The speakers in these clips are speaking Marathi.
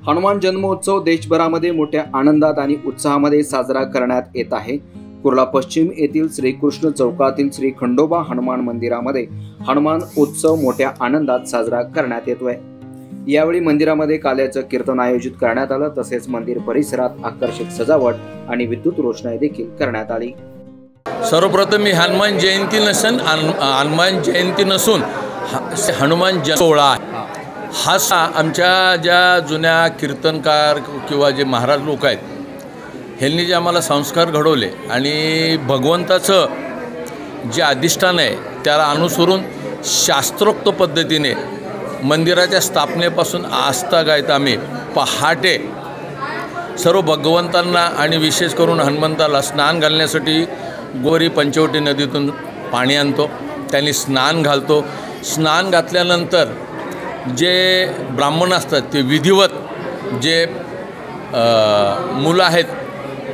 हनुमान जन्मोत्सव देशभरामध्ये मोठ्या आनंदात आणि उत्साहामध्ये साजरा करण्यात येत आहे। कुर्ला पश्चिम येथील श्रीकृष्ण चौकातील श्री खंडोबा हनुमान मंदिरामध्ये हनुमान उत्सव मोठ्या आनंदात साजरा करण्यात येतोय। यावेळी मंदिरामध्ये काल्याचं कीर्तन आयोजित करण्यात आलं, तसेच मंदिर परिसरात आकर्षक सजावट आणि विद्युत रोषणाई देखील करण्यात आली। सर्वप्रथम मी हनुमान जयंती नसून हनुमान सोहळा हा आमच्या ज्या जुन्या कीर्तनकार किंवा जे महाराज लोक आहेत ह्यांनी जे आम्हाला संस्कार घडवले आणि भगवंताचं जे अधिष्ठान आहे त्याला अनुसरून शास्त्रोक्त पद्धतीने मंदिराच्या स्थापनेपासून आजतागायत आम्ही पहाटे सर्व भगवंतांना आणि विशेष करून हनुमंताला स्नान घालण्यासाठी गोरी पंचवटी नदीतून पाणी आणतो, त्यांनी स्नान घालतो। स्नान घातल्यानंतर जे ब्राह्मण असतात ते विधिवत जे मुलं आहेत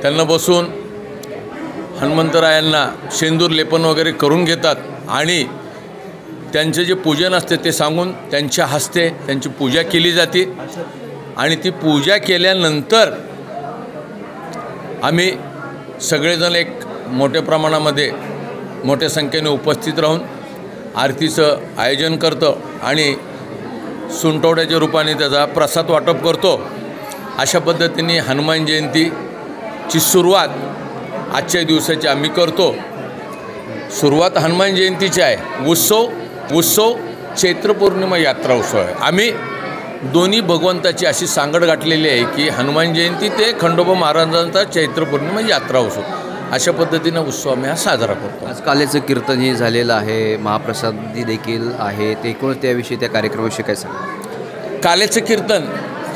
त्यांना बसून हनुमंतरायांना शेंदूर लेपन वगैरे करून घेतात आणि त्यांचे जे पूजन असते ते सांगून त्यांच्या हस्ते त्यांची पूजा केली जाते। आणि ती पूजा केल्यानंतर आम्ही सगळेजण एक मोठ्या प्रमाणामध्ये मोठ्या संख्येने उपस्थित राहून आरतीचं आयोजन करतो आणि सुंटवड्याच्या रूपाने त्याचा प्रसाद वाटप करतो। अशा पद्धतीने हनुमान जयंतीची सुरुवात आजच्या दिवसाची आम्ही करतो। सुरुवात हनुमान जयंतीची आहे। उत्सव चैत्र पौर्णिमा यात्रा उत्सव आहे। आम्ही दोन्ही भगवंताची अशी सांगड गाठलेली आहे की हनुमान जयंती ते खंडोबा महाराजांचा चैत्र पौर्णिमा यात्रा उत्सव, अशा पद्धतीने उत्सव आम्ही हा साजरा करतो। आज काल्याचं कीर्तनही झालेलं आहे, महाप्रसादी देखील आहे, ते एकूणच त्याविषयी त्या कार्यक्रमाविषयी काय सांगा? काल्याचं कीर्तन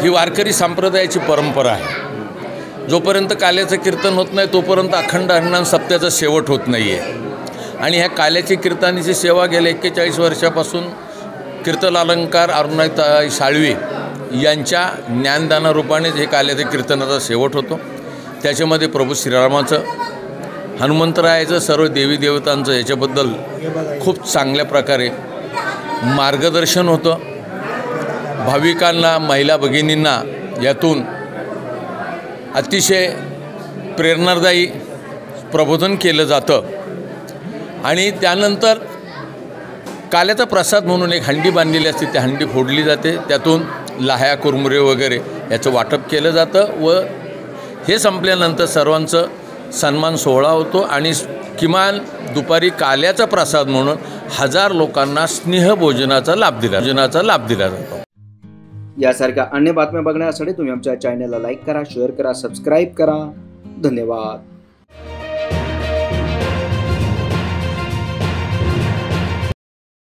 ही वारकरी संप्रदायाची परंपरा आहे। जोपर्यंत काल्याचं कीर्तन होत नाही तोपर्यंत अखंड हरिनाम सप्त्याचा शेवट होत नाही आहे। आणि ह्या काल्याची कीर्तनाची सेवा गेल्या 41 वर्षापासून कीर्तन अलंकार अरुणाताई साळवी यांच्या ज्ञानदाना रूपाने हे काल्याच्या कीर्तनाचा शेवट होतो। त्याच्यामध्ये प्रभू श्रीरामाचं, हनुमंतरायाचं, सर्व देवी देवतांचं याच्याबद्दल खूप चांगल्या प्रकारे मार्गदर्शन होतं। भाविकांना, महिला भगिनींना यातून अतिशय प्रेरणादायी प्रबोधन केलं जातं। आणि त्यानंतर काल्याचा प्रसाद म्हणून एक हंडी बांधलेली असते, ती हंडी फोडली जाते, त्यातून लाह्या कुरमुरे वगैरे याचं वाटप केलं जातं व हे संपल्यानंतर सर्वांचं सन्मान सोहळा होतो आणि किमान दुपारी काल्याचा प्रसाद म्हणून 1000 लोकांना स्नेहभोजनाचा लाभ दिला जातो। यासारख्या अन्य बातम्या बघण्यासाठी तुम्ही आमच्या चॅनलला लाईक करा, शेअर करा, सबस्क्राईब करा। धन्यवाद।